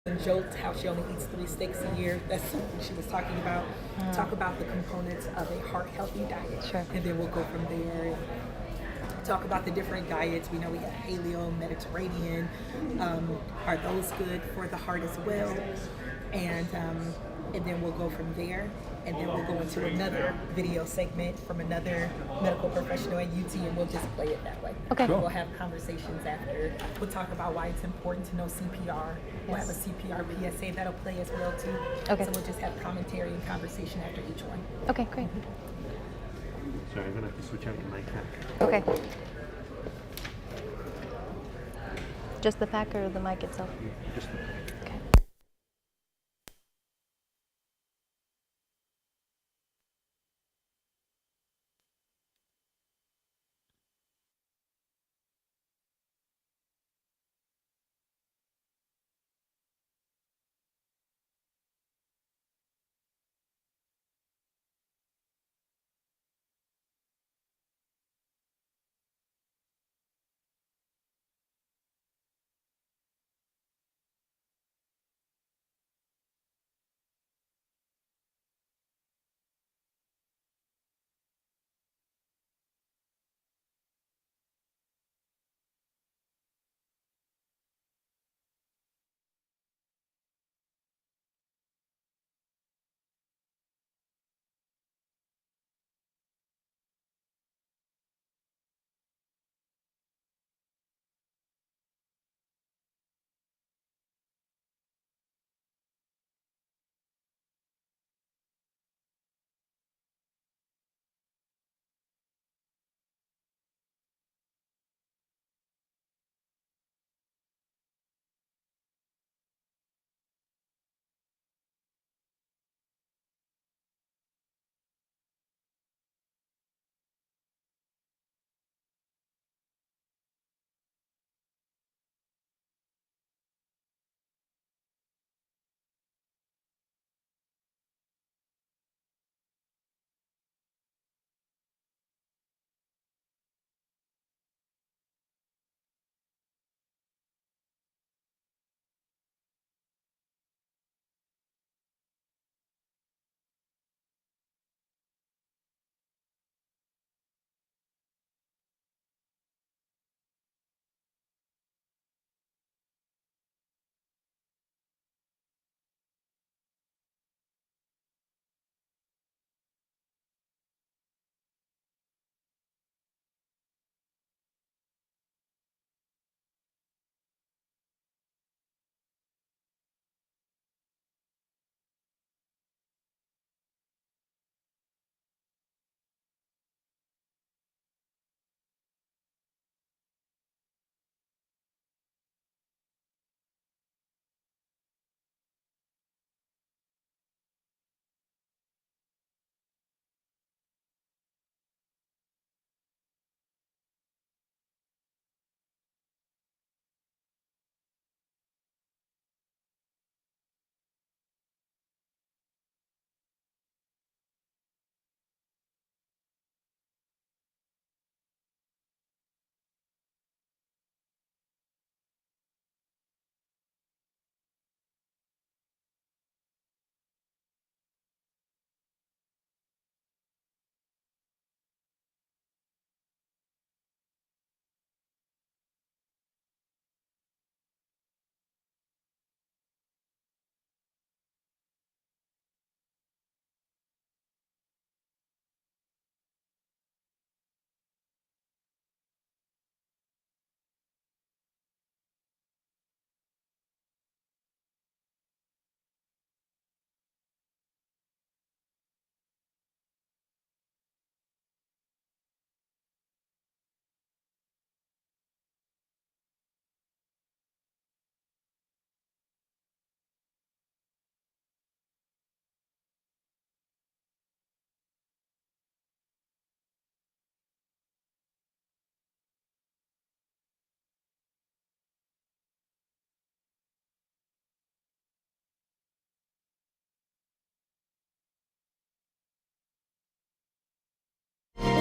and joked how she only eats 3 steaks a year. That's something she was talking about. Talk about the components of a heart healthy diet. Sure. And then we'll go from there and talk about the different diets. We know we have paleo, Mediterranean. Are those good for the heart as well? And then we'll go from there. And then we'll go into another video segment from another medical professional at UT, and we'll just play it that way. Okay. We'll have conversations after. We'll talk about why it's important to know CPR. We'll have a CPR PSA that'll play as well too. Okay. So we'll just have commentary and conversation after each one. Okay, great. Sorry, I'm going to have to switch out your mic now. Okay. Just the pack or the mic itself? Just the Okay.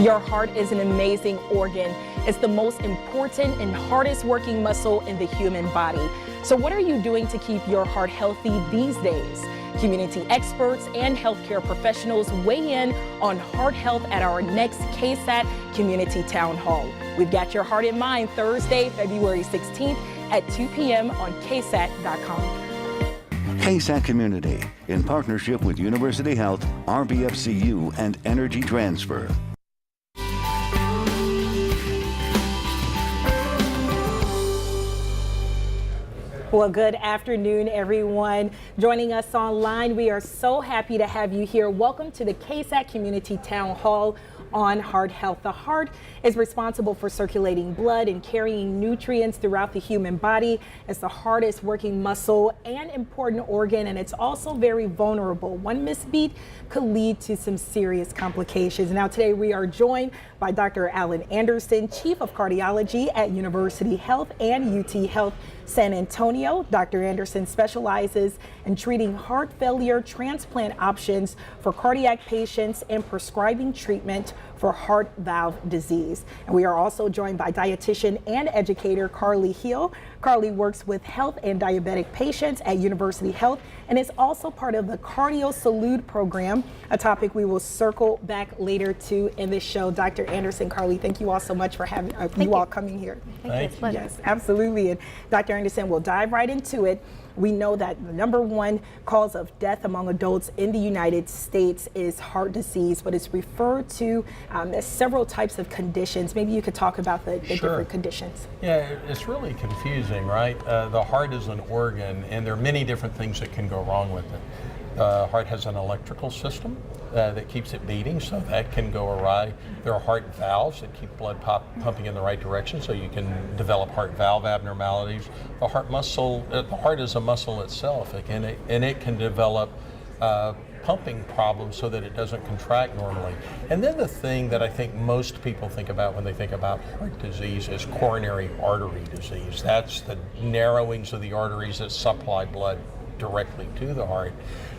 Your heart is an amazing organ. It's the most important and hardest working muscle in the human body. So what are you doing to keep your heart healthy these days? Community experts and healthcare professionals weigh in on heart health at our next KSAT Community Town Hall. We've got your heart in mind Thursday, February 16th at 2 p.m. on KSAT.com. KSAT Community, in partnership with University Health, RBFCU, and Energy Transfer. Well, good afternoon, everyone. Joining us online, we are so happy to have you here. Welcome to the KSAT Community Town Hall on Heart Health. The heart is responsible for circulating blood and carrying nutrients throughout the human body. It's the hardest working muscle and important organ, and it's also very vulnerable. One misbeat could lead to some serious complications. Now, today we are joined by Dr. Alan Anderson, Chief of Cardiology at University Health and UT Health San Antonio. Dr. Anderson specializes in treating heart failure transplant options for cardiac patients and prescribing treatment for heart valve disease. And we are also joined by dietitian and educator Carly Hill. Carly works with health and diabetic patients at University Health and is also part of the Salud program, a topic we will circle back later to in this show. Dr. Anderson, Carly, thank you all so much for having you all coming here. Thank you. Yes, absolutely. And Dr. Anderson, we'll dive right into it. We know that the number one cause of death among adults in the United States is heart disease, but it's referred to as several types of conditions. Maybe you could talk about the different conditions. Yeah, it's really confusing, right? The heart is an organ, and there are many different things that can go wrong with it. The heart has an electrical system that keeps it beating, so that can go awry. There are heart valves that keep blood pumping in the right direction, so you can develop heart valve abnormalities. The heart is a muscle itself, and it can develop pumping problems so that it doesn't contract normally. And then the thing that I think most people think about when they think about heart disease is coronary artery disease. That's the narrowings of the arteries that supply blood directly to the heart.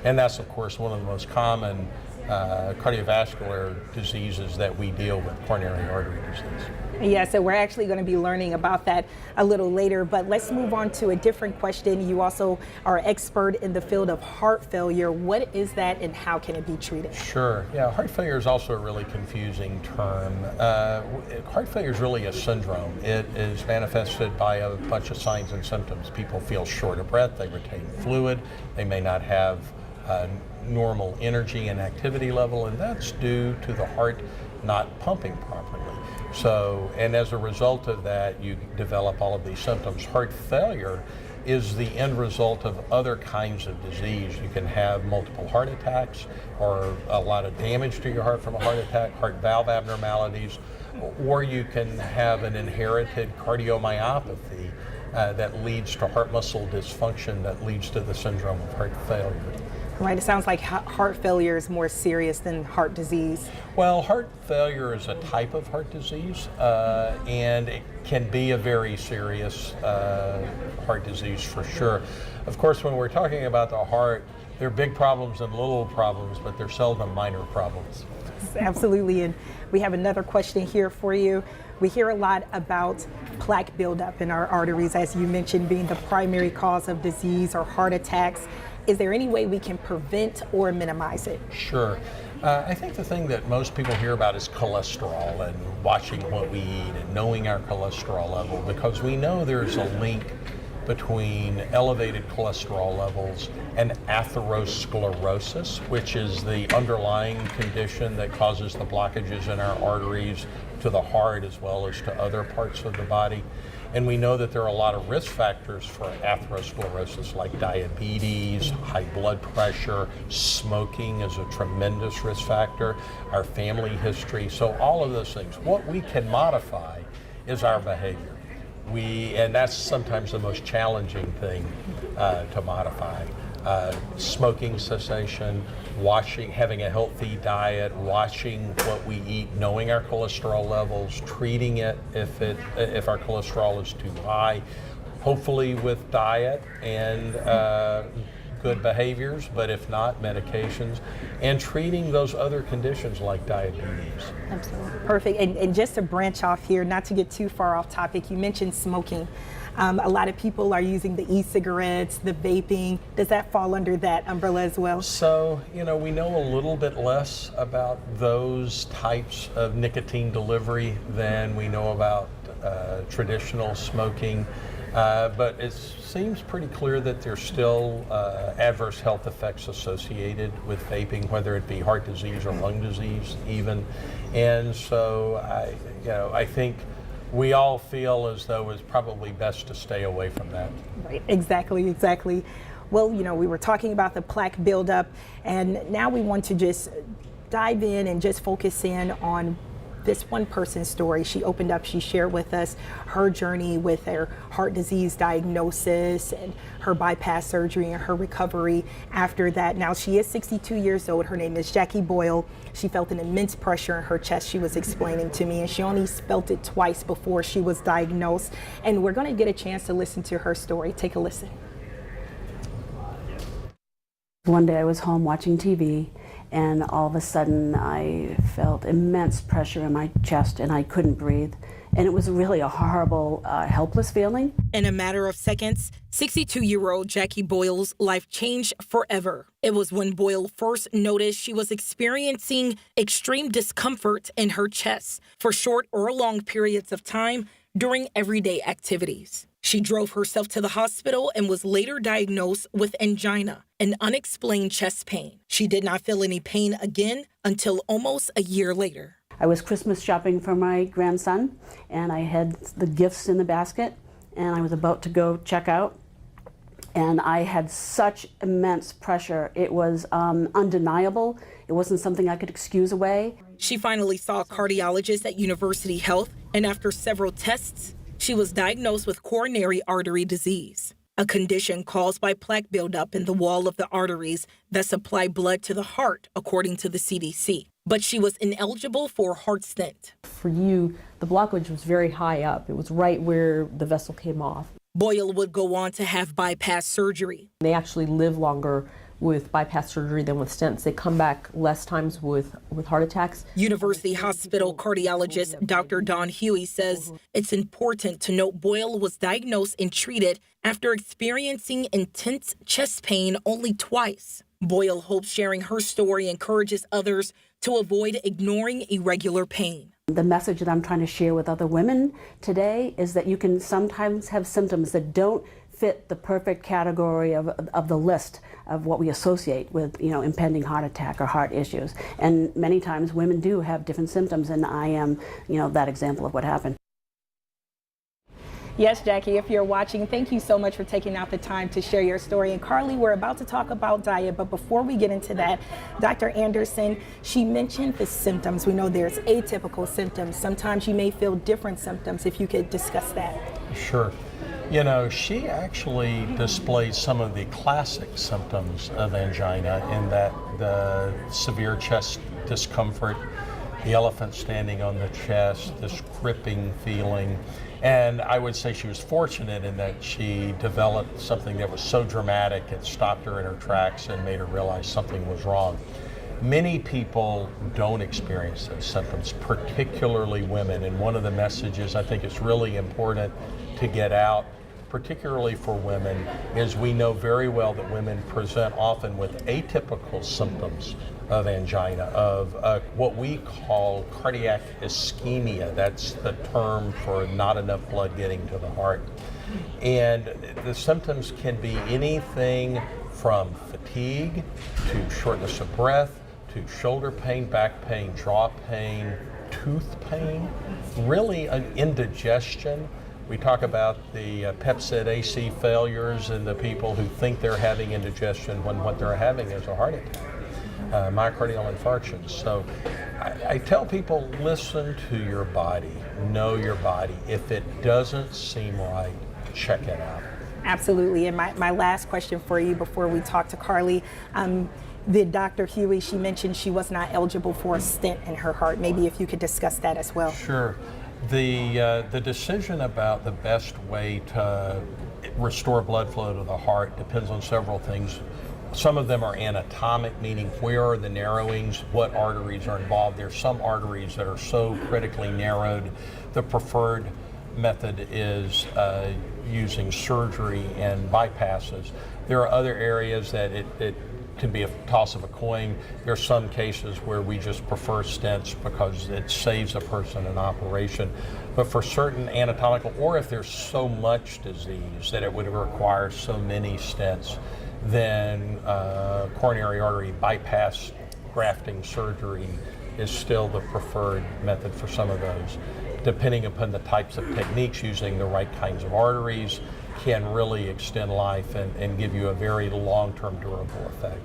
And that's, of course, one of the most common cardiovascular diseases that we deal with, coronary artery disease. Yeah, so we're actually going to be learning about that a little later, but let's move on to a different question. You also are an expert in the field of heart failure. What is that and how can it be treated? Sure. Yeah, heart failure is also a really confusing term. Heart failure is really a syndrome. It is manifested by a bunch of signs and symptoms. People feel short of breath, they retain fluid, they may not have normal energy and activity level, and that's due to the heart not pumping properly. So, and as a result of that, you develop all of these symptoms. Heart failure is the end result of other kinds of disease. You can have multiple heart attacks or a lot of damage to your heart from a heart attack, heart valve abnormalities, or you can have an inherited cardiomyopathy that leads to heart muscle dysfunction that leads to the syndrome of heart failure. Right, it sounds like heart failure is more serious than heart disease. Well, heart failure is a type of heart disease, and it can be a very serious heart disease for sure. Of course, when we're talking about the heart, there are big problems and little problems, but they're seldom minor problems. Absolutely, and we have another question here for you. We hear a lot about plaque buildup in our arteries, as you mentioned, being the primary cause of disease or heart attacks. Is there any way we can prevent or minimize it? Sure. I think the thing that most people hear about is cholesterol and watching what we eat and knowing our cholesterol level, because we know there's a link between elevated cholesterol levels and atherosclerosis, which is the underlying condition that causes the blockages in our arteries to the heart as well as to other parts of the body. And we know that there are a lot of risk factors for atherosclerosis, like diabetes, high blood pressure, smoking is a tremendous risk factor, our family history. So all of those things. What we can modify is our behavior. And that's sometimes the most challenging thing to modify. Smoking cessation, having a healthy diet, watching what we eat, knowing our cholesterol levels, treating it if our cholesterol is too high, hopefully with diet and good behaviors, but if not, medications, and treating those other conditions like diabetes. Absolutely. Perfect. And just to branch off here, not to get too far off topic, you mentioned smoking. A lot of people are using the e-cigarettes, the vaping. Does that fall under that umbrella as well? So, we know a little bit less about those types of nicotine delivery than we know about traditional smoking. But it seems pretty clear that there's still adverse health effects associated with vaping, whether it be heart disease or lung disease even. And so I think we all feel as though it's probably best to stay away from that. Right, exactly. Well, we were talking about the plaque buildup, and now we want to just dive in and just focus in on this one person's story. She opened up, she shared with us her journey with her heart disease diagnosis and her bypass surgery and her recovery after that. Now she is 62 years old. Her name is Jackie Boyle. She felt an immense pressure in her chest, she was explaining to me, and she only felt it twice before she was diagnosed. And we're going to get a chance to listen to her story. Take a listen. One day I was home watching TV, and all of a sudden I felt immense pressure in my chest and I couldn't breathe. And it was really a horrible, helpless feeling. In a matter of seconds, 62-year-old Jackie Boyle's life changed forever. It was when Boyle first noticed she was experiencing extreme discomfort in her chest for short or long periods of time during everyday activities. She drove herself to the hospital and was later diagnosed with angina, an unexplained chest pain. She did not feel any pain again until almost a year later. I was Christmas shopping for my grandson, and I had the gifts in the basket, and I was about to go check out, and I had such immense pressure. It was undeniable. It wasn't something I could excuse away. She finally saw a cardiologist at University Health, and after several tests, she was diagnosed with coronary artery disease, a condition caused by plaque buildup in the wall of the arteries that supply blood to the heart, according to the CDC. But she was ineligible for a heart stent. For you, the blockage was very high up. It was right where the vessel came off. Boyle would go on to have bypass surgery. They actually live longer with bypass surgery than with stents. They come back less times with heart attacks. University Hospital cardiologist Dr. Don Huey says it's important to note Boyle was diagnosed and treated after experiencing intense chest pain only twice. Boyle hopes sharing her story encourages others to avoid ignoring irregular pain. The message that I'm trying to share with other women today is that you can sometimes have symptoms that don't fit the perfect category of the list of what we associate with, impending heart attack or heart issues. And many times women do have different symptoms, and I am, that example of what happened. Yes, Jackie, if you're watching, thank you so much for taking out the time to share your story. And Carly, we're about to talk about diet, but before we get into that, Dr. Anderson, she mentioned the symptoms. We know there's atypical symptoms. Sometimes you may feel different symptoms. If you could discuss that. Sure. She actually displays some of the classic symptoms of angina, in that the severe chest discomfort, the elephant standing on the chest, this gripping feeling. And I would say she was fortunate in that she developed something that was so dramatic it stopped her in her tracks and made her realize something was wrong. Many people don't experience those symptoms, particularly women. And one of the messages I think is really important to get out, particularly for women, is we know very well that women present often with atypical symptoms of angina, of what we call cardiac ischemia. That's the term for not enough blood getting to the heart. And the symptoms can be anything from fatigue to shortness of breath to shoulder pain, back pain, jaw pain, tooth pain, really an indigestion. We talk about the Pepsid AC failures and the people who think they're having indigestion when what they're having is a heart attack, myocardial infarction. So I tell people, listen to your body, know your body. If it doesn't seem right, check it out. Absolutely. And my last question for you before we talk to Carly, the Dr. Huey, she mentioned she was not eligible for a stent in her heart. Maybe if you could discuss that as well. Sure. The decision about the best way to restore blood flow to the heart depends on several things. Some of them are anatomic, meaning where are the narrowings, what arteries are involved. There's some arteries that are so critically narrowed. The preferred method is using surgery and bypasses. There are other areas that it can be a toss of a coin. There are some cases where we just prefer stents because it saves a person an operation. But for certain anatomical, or if there's so much disease that it would require so many stents, then coronary artery bypass grafting surgery is still the preferred method for some of those. Depending upon the types of techniques, using the right kinds of arteries can really extend life and give you a very long-term durable effect.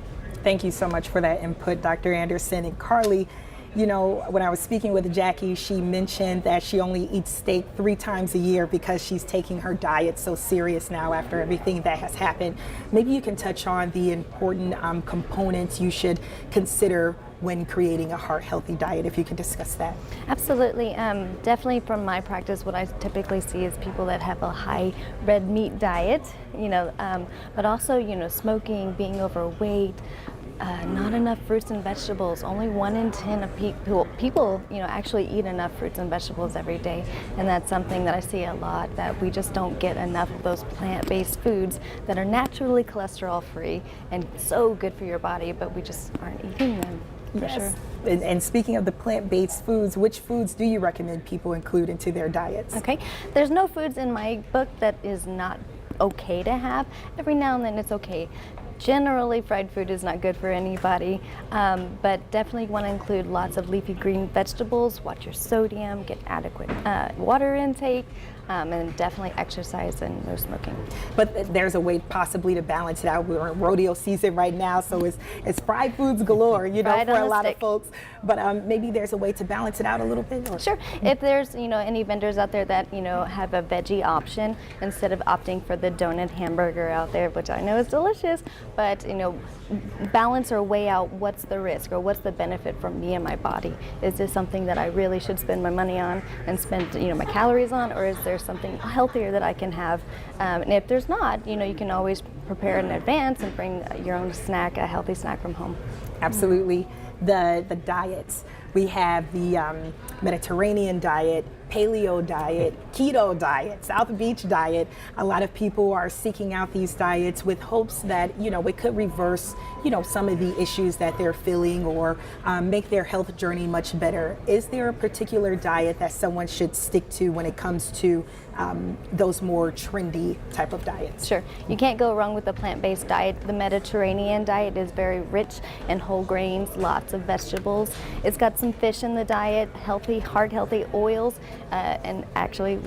Thank you so much for that input, Dr. Anderson. And Carly, you know, when I was speaking with Jackie, she mentioned that she only eats steak 3 times a year because she's taking her diet so serious now after everything that has happened. Maybe you can touch on the important components you should consider when creating a heart-healthy diet, if you could discuss that. Absolutely. Definitely from my practice, what I typically see is people that have a high red meat diet, but also, smoking, being overweight, not enough fruits and vegetables. Only 1 in 10 of people, actually eat enough fruits and vegetables every day. And that's something that I see a lot, that we just don't get enough of those plant-based foods that are naturally cholesterol-free and so good for your body, but we just aren't eating them. For sure. And speaking of the plant-based foods, which foods do you recommend people include into their diets? Okay, there's no foods in my book that is not okay to have. Every now and then it's okay. Generally, fried food is not good for anybody, but definitely want to include lots of leafy green vegetables, watch your sodium, get adequate water intake, and definitely exercise and no smoking. But there's a way possibly to balance it out. We're in rodeo season right now, so it's fried foods galore, Fried for on a a lot stick. of folks. But maybe there's a way to balance it out a little bit. Or? Sure. If there's any vendors out there that have a veggie option instead of opting for the donut hamburger out there, which I know is delicious, but balance or weigh out what's the risk or what's the benefit for me and my body. Is this something that I really should spend my money on and spend my calories on, or is there something healthier that I can have? And if there's not, you can always prepare in advance and bring your own snack, a healthy snack from home. Absolutely. The diets. We have the Mediterranean diet, paleo diet, keto diet, South Beach diet. A lot of people are seeking out these diets with hopes that, it could reverse, some of the issues that they're feeling or make their health journey much better. Is there a particular diet that someone should stick to when it comes to those more trendy type of diets? Sure. You can't go wrong with the plant-based diet. The Mediterranean diet is very rich in whole grains, lots of vegetables. It's got some fish in the diet, healthy, heart-healthy oils, and actually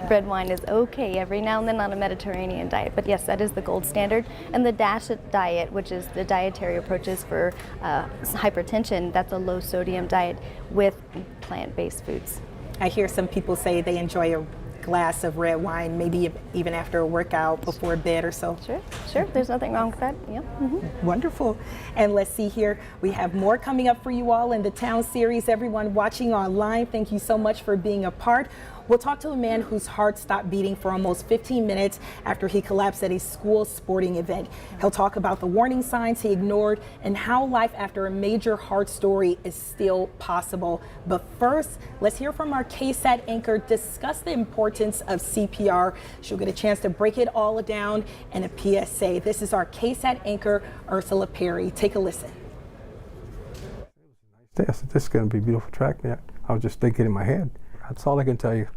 red wine is okay every now and then on a Mediterranean diet. But yes, that is the gold standard. And the DASH diet, which is the dietary approaches for hypertension, that's a low-sodium diet with plant-based foods. I hear some people say they enjoy a glass of red wine, maybe even after a workout before bed or so. Sure. There's nothing wrong with that. Yep. Mm-hmm. Wonderful. And let's see here. We have more coming up for you all in the Town series. Everyone watching online, thank you so much for being a part. We'll talk to a man whose heart stopped beating for almost 15 minutes after he collapsed at a school sporting event. He'll talk about the warning signs he ignored and how life after a major heart story is still possible. But first, let's hear from our KSAT anchor discuss the importance of CPR. She'll get a chance to break it all down in a PSA. This is our KSAT anchor, Ursula Perry. Take a listen. This is going to be a beautiful track. Yeah, I was just thinking in my head. That's all I can tell you.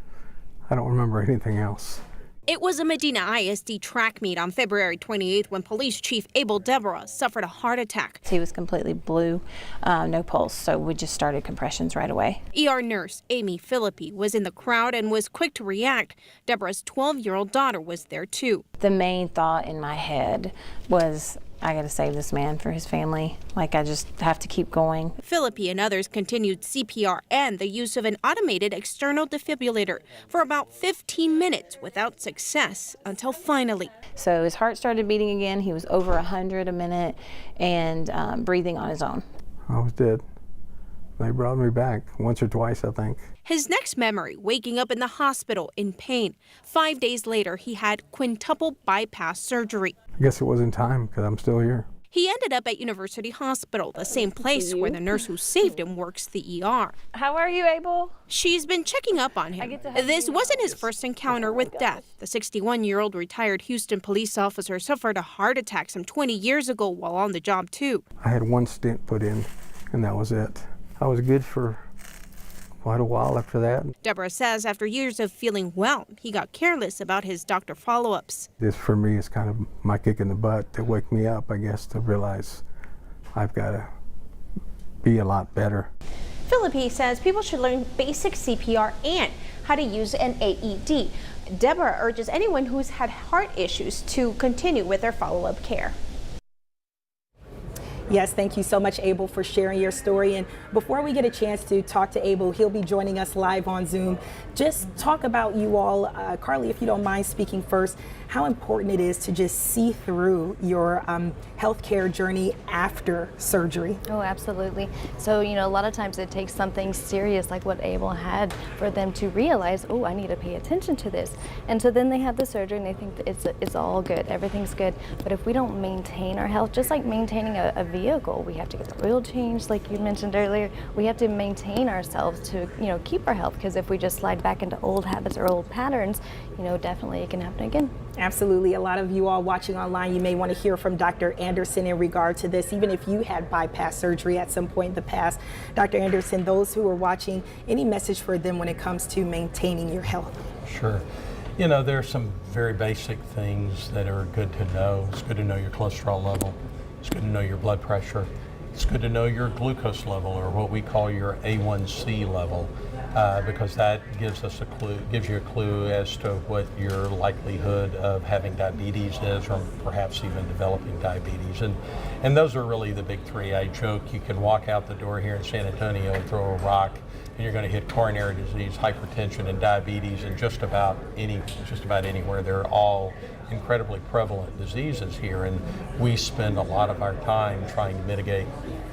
I don't remember anything else. It was a Medina ISD track meet on February 28th when Police Chief Abel Deborah suffered a heart attack. He was completely blue, no pulse, so we just started compressions right away. ER nurse Amy Philippi was in the crowd and was quick to react. Deborah's 12-year-old daughter was there too. The main thought in my head was, I got to save this man for his family. I just have to keep going. Philippi and others continued CPR and the use of an automated external defibrillator for about 15 minutes without success until finally. So his heart started beating again. He was over 100 a minute and breathing on his own. I was dead. They brought me back once or twice, I think. His next memory, waking up in the hospital in pain. 5 days later, he had quintuple bypass surgery. I guess it was in time because I'm still here. He ended up at University Hospital, the same place where the nurse who saved him works the ER. How are you, Abel? She's been checking up on him. This wasn't his first encounter with death. The 61-year-old retired Houston police officer suffered a heart attack some 20 years ago while on the job, too. I had one stent put in, and that was it. I was good for quite a while after that. Deborah says after years of feeling well, he got careless about his doctor follow-ups. This, for me, is kind of my kick in the butt to wake me up, I guess, to realize I've got to be a lot better. Philippi says people should learn basic CPR and how to use an AED. Deborah urges anyone who's had heart issues to continue with their follow-up care. Yes, thank you so much, Abel, for sharing your story. And before we get a chance to talk to Abel, he'll be joining us live on Zoom. Just talk about you all. Carly, if you don't mind speaking first, how important it is to just see through your healthcare journey after surgery. Oh, absolutely. So, a lot of times it takes something serious like what Abel had for them to realize, oh, I need to pay attention to this. And so then they have the surgery and they think that it's all good, everything's good. But if we don't maintain our health, just like maintaining a vehicle, we have to get the oil changed, like you mentioned earlier. We have to maintain ourselves to, keep our health, because if we just slide back into old habits or old patterns, definitely it can happen again. Absolutely. A lot of you all watching online, you may want to hear from Dr. Anderson in regard to this, even if you had bypass surgery at some point in the past. Dr. Anderson, those who are watching, any message for them when it comes to maintaining your health? Sure. There are some very basic things that are good to know. It's good to know your cholesterol level. It's good to know your blood pressure. It's good to know your glucose level, or what we call your A1C level, because that gives you a clue as to what your likelihood of having diabetes is, or perhaps even developing diabetes. And those are really the big three. I joke you can walk out the door here in San Antonio and throw a rock, and you're going to hit coronary disease, hypertension, and diabetes, and just about anywhere. They're all incredibly prevalent diseases here, and we spend a lot of our time trying to mitigate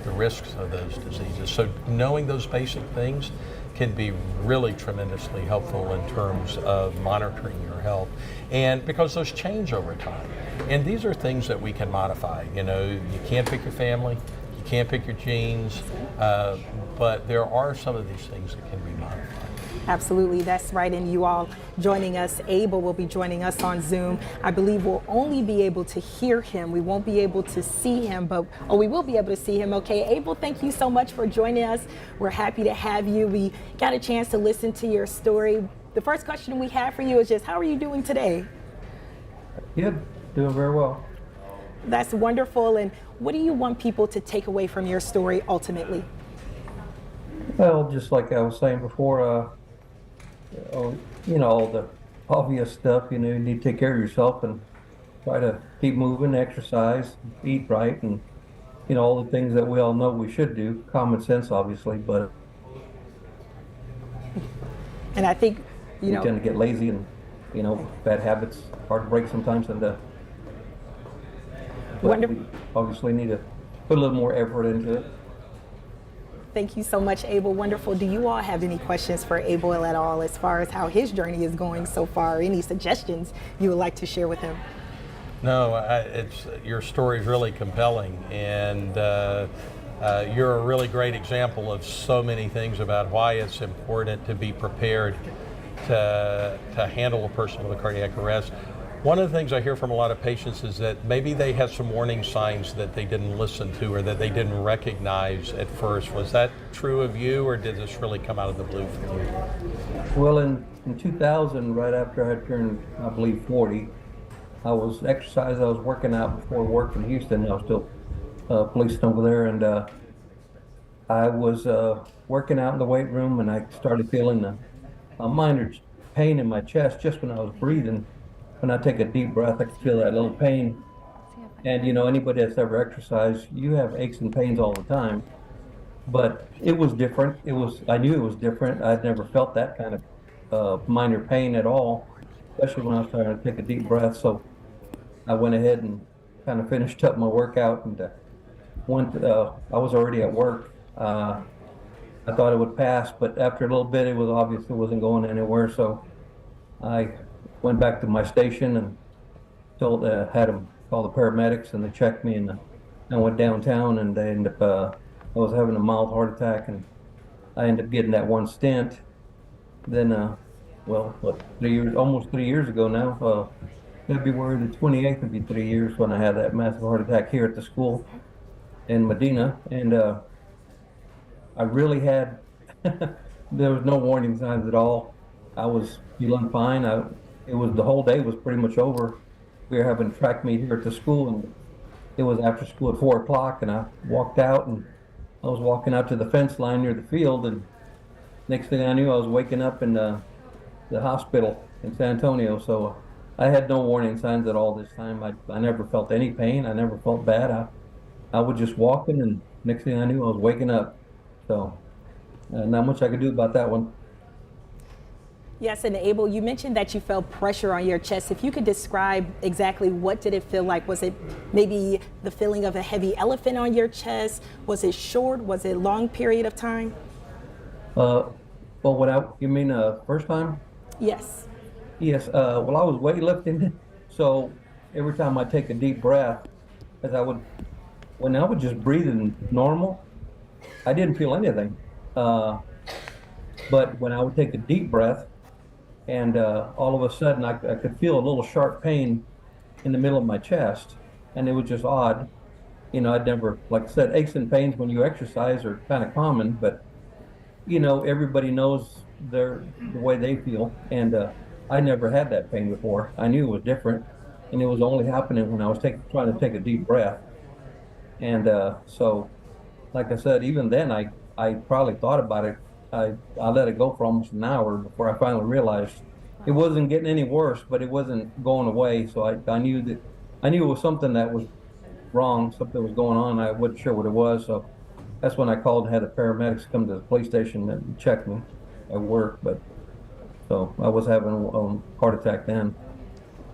the risks of those diseases. So knowing those basic things can be really tremendously helpful in terms of monitoring your health, and because those change over time. And these are things that we can modify. You can't pick your family, you can't pick your genes, but there are some of these things that can be modified. Absolutely, that's right. And you all joining us, Abel will be joining us on Zoom. I believe we'll only be able to hear him. We won't be able to see him, we will be able to see him. Okay, Abel, thank you so much for joining us. We're happy to have you. We got a chance to listen to your story. The first question we have for you is just, how are you doing today? Good, doing very well. That's wonderful. And what do you want people to take away from your story ultimately? Well, just like I was saying before, all the obvious stuff, you need to take care of yourself and try to keep moving, exercise, eat right, and, all the things that we all know we should do. Common sense, obviously, but and I think, we tend to get lazy and, bad habits, hard to break sometimes, and but we obviously need to put a little more effort into it. Thank you so much, Abel. Wonderful. Do you all have any questions for Abel at all as far as how his journey is going so far? Any suggestions you would like to share with him? No, your story is really compelling, and you're a really great example of so many things about why it's important to be prepared to handle a person with a cardiac arrest. One of the things I hear from a lot of patients is that maybe they had some warning signs that they didn't listen to or that they didn't recognize at first. Was that true of you, or did this really come out of the blue for you? Well, in 2000, right after I turned, I believe, 40, I was working out before work in Houston. I was still policing over there, and I was working out in the weight room, and I started feeling a minor pain in my chest just when I was breathing. When I take a deep breath, I can feel that little pain. And anybody that's ever exercised, you have aches and pains all the time. But it was different. I knew it was different. I'd never felt that kind of minor pain at all, especially when I was trying to take a deep breath. So I went ahead and kind of finished up my workout, and I was already at work. I thought it would pass, but after a little bit, it was obvious it wasn't going anywhere. So I went back to my station and had them call the paramedics, and they checked me, and I went downtown and I ended up, I was having a mild heart attack and I ended up getting that one stent. Then, well, what, 3 years, almost 3 years ago now, February the 28th would be 3 years when I had that massive heart attack here at the school in Medina. And I really had, there was no warning signs at all. I was feeling fine. It was, the whole day was pretty much over. We were having track meet here at the school, and it was after school at 4 o'clock, and I walked out, and I was walking out to the fence line near the field, and next thing I knew, I was waking up in the hospital in San Antonio. So I had no warning signs at all this time. I never felt any pain. I never felt bad. I was just walking, and next thing I knew, I was waking up. So not much I could do about that one. Yes, and Abel, you mentioned that you felt pressure on your chest. If you could describe exactly what did it feel like? Was it maybe the feeling of a heavy elephant on your chest? Was it short? Was it a long period of time? Well, you mean first time? Yes. Yes, well, I was weightlifting, so every time I take a deep breath, when I would just breathe in normal, I didn't feel anything. But when I would take a deep breath, and all of a sudden I could feel a little sharp pain in the middle of my chest, and it was just odd. You know, I'd never, like I said, aches and pains when you exercise are kind of common, but you know, everybody knows the way they feel, and I never had that pain before. I knew it was different, and it was only happening when I was trying to take a deep breath. And so, like I said, even then I probably thought about it. I let it go for almost an hour before I finally realized it wasn't getting any worse, but it wasn't going away. So I knew it was something that was wrong, something was going on. I wasn't sure what it was. So that's when I called and had the paramedics come to the police station and check me at work. But so I was having a heart attack then.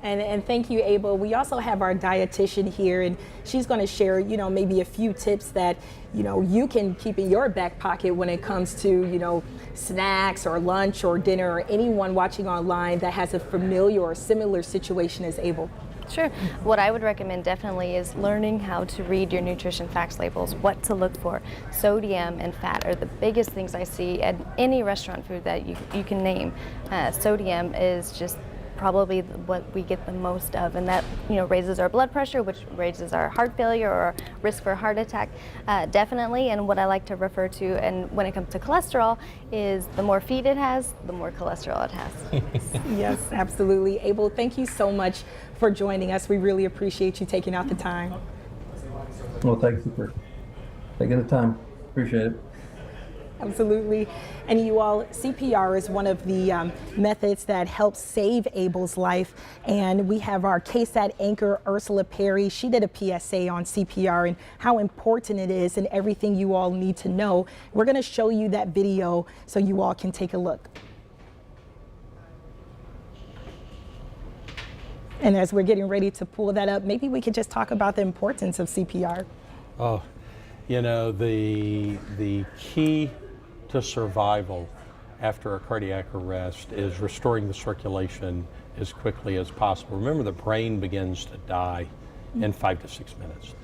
And thank you, Abel. We also have our dietitian here, and she's going to share, you know, maybe a few tips that, you know, you can keep in your back pocket when it comes to, you know, snacks or lunch or dinner, or anyone watching online that has a familiar or similar situation as Abel. Sure. What I would recommend definitely is learning how to read your nutrition facts labels, what to look for. Sodium and fat are the biggest things I see at any restaurant food that you can name. Sodium is just probably what we get the most of, and that, you know, raises our blood pressure, which raises our heart failure or risk for a heart attack, definitely. And what I like to refer to, and when it comes to cholesterol, is the more feet it has, the more cholesterol it has. Yes, absolutely. Abel, thank you so much for joining us. We really appreciate you taking out the time. Well, thank you for taking the time. Appreciate it. Absolutely. And you all, CPR is one of the methods that helps save Abel's life. And we have our KSAT anchor, Ursula Perry. She did a PSA on CPR and how important it is and everything you all need to know. We're going to show you that video so you all can take a look. And as we're getting ready to pull that up, maybe we could just talk about the importance of CPR. Oh, you know, the key to survival after a cardiac arrest is restoring the circulation as quickly as possible. Remember, the brain begins to die in 5 to 6 minutes.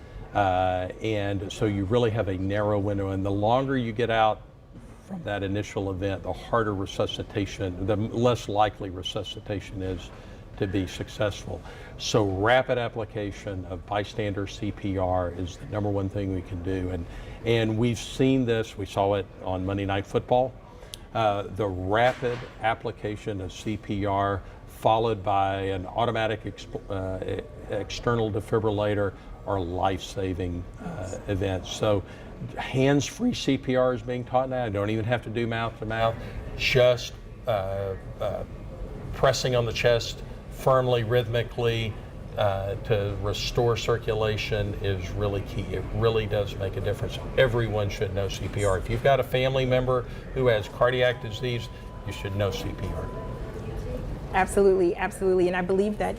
And so you really have a narrow window, and the longer you get out from that initial event, the harder resuscitation, the less likely resuscitation is to be successful. So rapid application of bystander CPR is the number one thing we can do. And we've seen this, we saw it on Monday Night Football. The rapid application of CPR followed by an automatic external defibrillator are life-saving events. So hands-free CPR is being taught now. I don't even have to do mouth-to-mouth. Just pressing on the chest firmly, rhythmically, to restore circulation is really key. It really does make a difference. Everyone should know CPR. If you've got a family member who has cardiac disease, you should know CPR. Absolutely, absolutely. And I believe that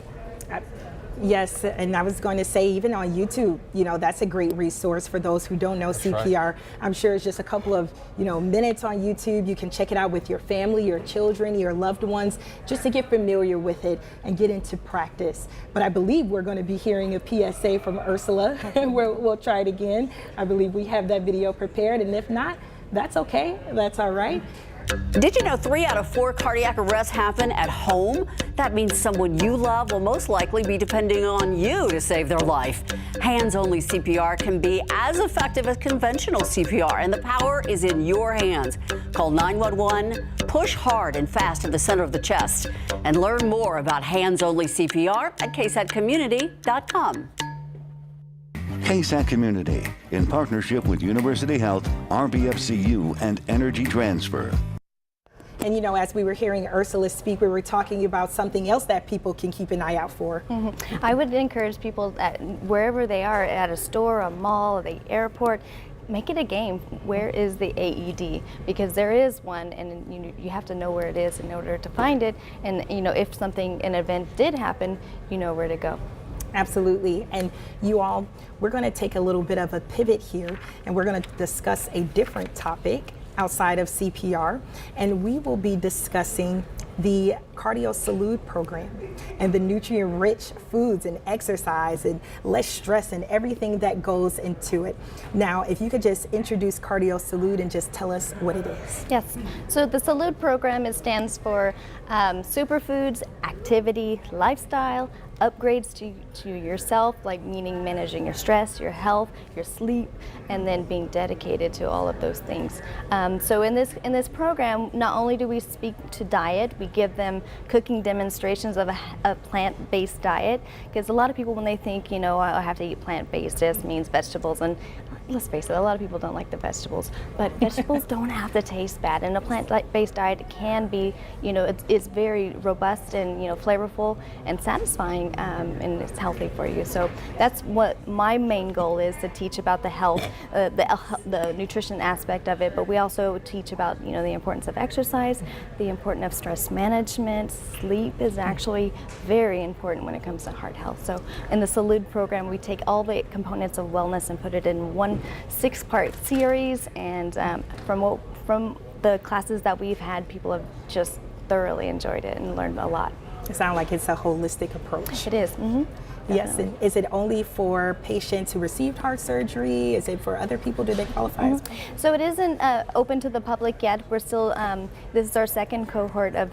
Yes, and I was going to say, even on YouTube, that's a great resource for those who don't know CPR. Right. I'm sure it's just a couple of, minutes on YouTube. You can check it out with your family, your children, your loved ones, just to get familiar with it and get into practice. But I believe we're going to be hearing a PSA from Ursula. We'll try it again. I believe we have that video prepared, and if not, that's okay. That's all right. Did you know 3 out of 4 cardiac arrests happen at home? That means someone you love will most likely be depending on you to save their life. Hands-only CPR can be as effective as conventional CPR, and the power is in your hands. Call 911, push hard and fast to the center of the chest, and learn more about hands-only CPR at ksatcommunity.com. KSAT Community, in partnership with University Health, RBFCU, and Energy Transfer. And as we were hearing Ursula speak, we were talking about something else that people can keep an eye out for. Mm-hmm. I would encourage people that wherever they are, at a store, a mall, the airport, make it a game. Where is the AED? Because there is one, and you have to know where it is in order to find it. And if an event did happen, you know where to go. Absolutely. And you all, we're going to take a little bit of a pivot here, and we're going to discuss a different topic outside of CPR, and we will be discussing the Salud program and the nutrient-rich foods and exercise and less stress and everything that goes into it. Now, if you could just introduce Salud and just tell us what it is. Yes. So the Salud program stands for superfoods, activity, lifestyle, upgrades to yourself, like meaning managing your stress, your health, your sleep, and then being dedicated to all of those things. So in this program, not only do we speak to diet, we give them cooking demonstrations of a plant-based diet, because a lot of people, when they think, I have to eat plant-based, this means vegetables, and let's face it, a lot of people don't like the vegetables, but vegetables don't have to taste bad, and a plant-based diet can be, it's very robust and, flavorful and satisfying, and it's healthy for you. So that's what my main goal is, to teach about the health, the nutrition aspect of it, but we also teach about, the importance of exercise, the importance of stress management. Sleep is actually very important when it comes to heart health. So in the Salud program, we take all the components of wellness and put it in one 6-part series, and from the classes that we've had, people have just thoroughly enjoyed it and learned a lot. It sounds like it's a holistic approach. It is. Mm-hmm. Yes, and is it only for patients who received heart surgery? Is it for other people? Do they qualify? Mm-hmm. So it isn't open to the public yet. We're still, this is our second cohort of,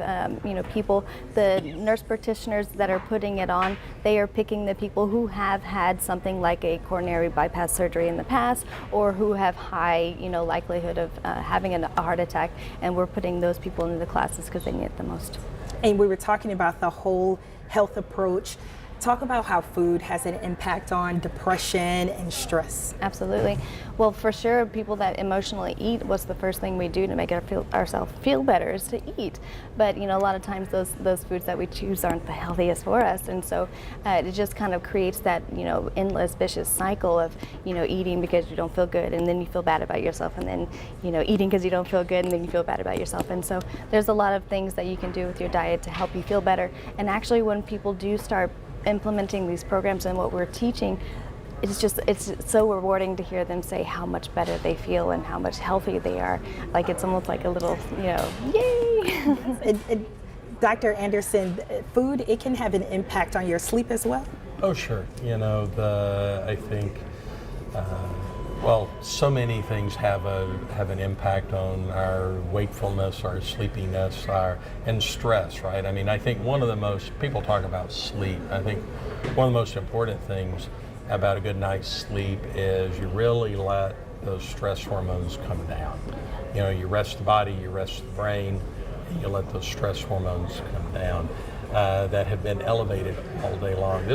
people. The nurse practitioners that are putting it on, they are picking the people who have had something like a coronary bypass surgery in the past, or who have high, likelihood of having a heart attack, and we're putting those people into the classes because they need it the most. And we were talking about the whole health approach. Talk about how food has an impact on depression and stress. Absolutely. Well, for sure, people that emotionally eat, what's the first thing we do to make ourselves feel better is to eat. But a lot of times those foods that we choose aren't the healthiest for us, and so it just kind of creates that endless vicious cycle of eating because you don't feel good, and then you feel bad about yourself, and then eating because you don't feel good, and then you feel bad about yourself. And so there's a lot of things that you can do with your diet to help you feel better. And actually, when people do start implementing these programs and what we're teaching, it's so rewarding to hear them say how much better they feel and how much healthier they are. Like, it's almost like a little, yay! Dr. Anderson, food, it can have an impact on your sleep as well? Oh, sure. I think, so many things have an impact on our wakefulness, our sleepiness, and stress, right? I mean, I think people talk about sleep. I think one of the most important things about a good night's sleep is you really let those stress hormones come down. You rest the body, you rest the brain, and you let those stress hormones come down that have been elevated all day long.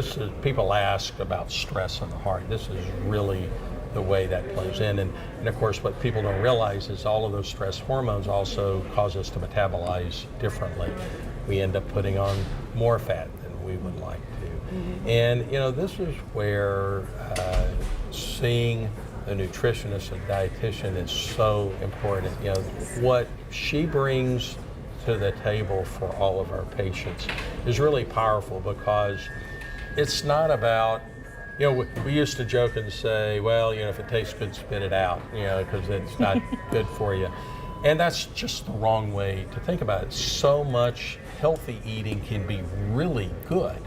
People ask about stress in the heart. This is really the way that plays in. And of course, what people don't realize is all of those stress hormones also cause us to metabolize differently. We end up putting on more fat than we would like to. Mm-hmm. And this is where seeing a nutritionist and dietitian is so important. What she brings to the table for all of our patients is really powerful, because it's not about, we used to joke and say, well, if it tastes good, spit it out, because it's not good for you. And that's just the wrong way to think about it. So much healthy eating can be really good.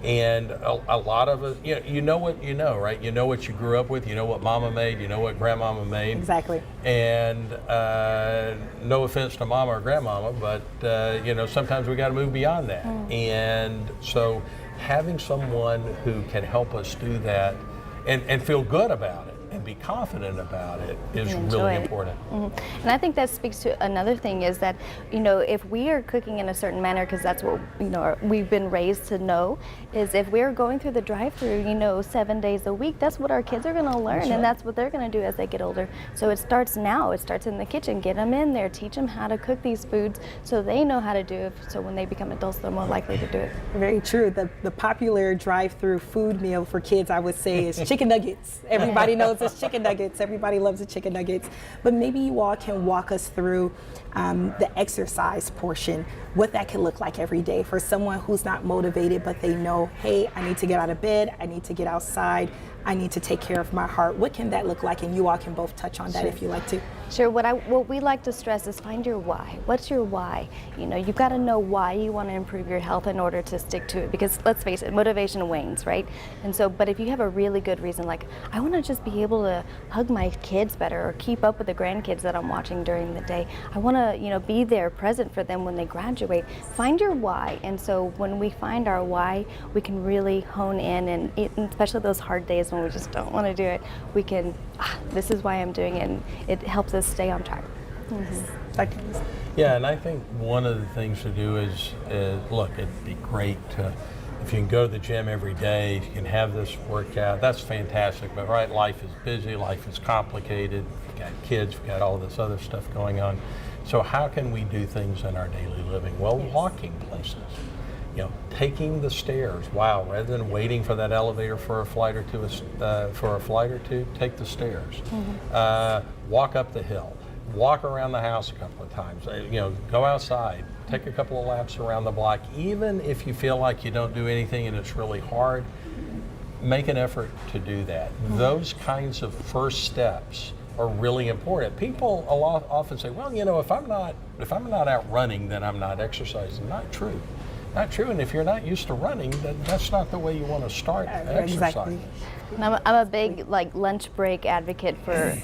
And a lot of us, you know what you know, right? You know what you grew up with, you know what mama made, you know what grandmama made. Exactly. And no offense to mama or grandmama, but sometimes we got to move beyond that. And so having someone who can help us do that and feel good about it and be confident about it is really important. And I think that speaks to another thing is that, if we are cooking in a certain manner, because that's what, we've been raised to know, is if we're going through the drive-through, 7 days a week, that's what our kids are going to learn, and that's what they're going to do as they get older. So it starts now. It starts in the kitchen. Get them in there. Teach them how to cook these foods so they know how to do it, so when they become adults, they're more likely to do it. Very true. The popular drive-through food meal for kids, I would say, is chicken nuggets. Everybody knows it's chicken nuggets. Everybody loves the chicken nuggets. But maybe you all can walk us through the exercise portion, what that can look like every day for someone who's not motivated, but they know, hey, I need to get out of bed, I need to get outside, I need to take care of my heart. What can that look like? And you all can both touch on that if you like to. Sure. What we like to stress is find your why. What's your why? You've got to know why you want to improve your health in order to stick to it. Because let's face it, motivation wanes, right? And so, but if you have a really good reason, like I want to just be able to hug my kids better or keep up with the grandkids that I'm watching during the day. I want to, be there present for them when they graduate. Find your why. And so when we find our why, we can really hone in, and especially those hard days when we just don't want to do it, we can, this is why I'm doing it, and it helps us stay on track. Yeah, and I think one of the things to do is look, it'd be great to, if you can go to the gym every day, you can have this workout, that's fantastic, but right, life is busy, life is complicated, we've got kids, we've got all this other stuff going on. So how can we do things in our daily living? Well, walking places. Taking the stairs. Wow! Rather than waiting for that elevator for a flight or two, take the stairs. Walk up the hill. Walk around the house a couple of times. Go outside. Take a couple of laps around the block. Even if you feel like you don't do anything and it's really hard, make an effort to do that. Those kinds of first steps are really important. People often say, "Well, if I'm not out running, then I'm not exercising." Not true. Not true, and if you're not used to running, then that's not the way you want to start exercising. Exactly. And I'm a big lunch break advocate for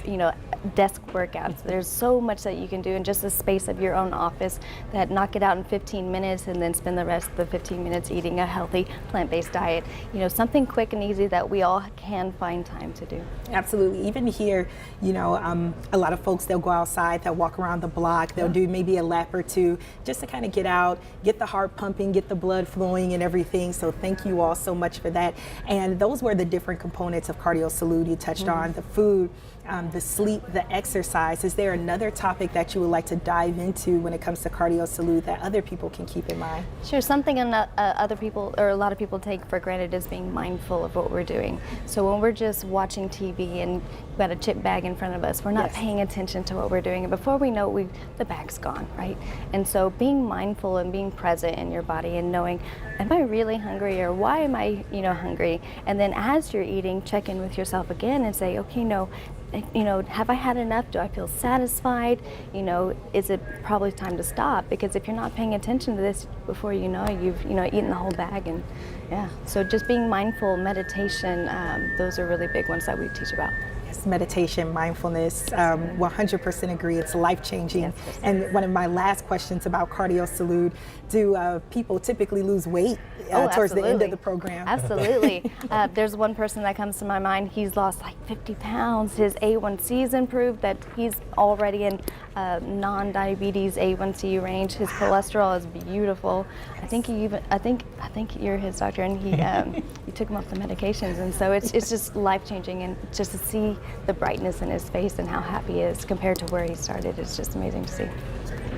desk workouts. There's so much that you can do in just the space of your own office that knock it out in 15 minutes and then spend the rest of the 15 minutes eating a healthy plant-based diet. Something quick and easy that we all can find time to do. Absolutely. Even here, a lot of folks, they'll go outside, they'll walk around the block, they'll do maybe a lap or two just to kind of get out, get the heart pumping, get the blood flowing and everything. So thank you all so much for that. And those were the different components of Cardio Salud you touched on, the food, the sleep, the exercise. Is there another topic that you would like to dive into when it comes to Cardio Salud that other people can keep in mind? Sure. Something other people, or a lot of people, take for granted is being mindful of what we're doing. So when we're just watching TV and we've got a chip bag in front of us, we're not paying attention to what we're doing. And before we know it, the bag's gone, right? And so being mindful and being present in your body and knowing, am I really hungry, or why am I, hungry? And then as you're eating, check in with yourself again and say, okay, no, have I had enough? Do I feel satisfied? Is it probably time to stop? Because if you're not paying attention to this, before you know it, you've eaten the whole bag. And so just being mindful, meditation, those are really big ones that we teach about. Yes, meditation, mindfulness, 100% agree. It's life-changing. Yes. And one of my last questions about Cardio Salud, do people typically lose weight towards the end of the program? Absolutely. There's one person that comes to my mind. He's lost like 50 pounds. His A1C's improved, that he's already in non-diabetes A1C range. His cholesterol is beautiful. I think you're his doctor, and you took him off the medications, and so it's just life-changing, and just to see the brightness in his face and how happy he is compared to where he started, it's just amazing to see.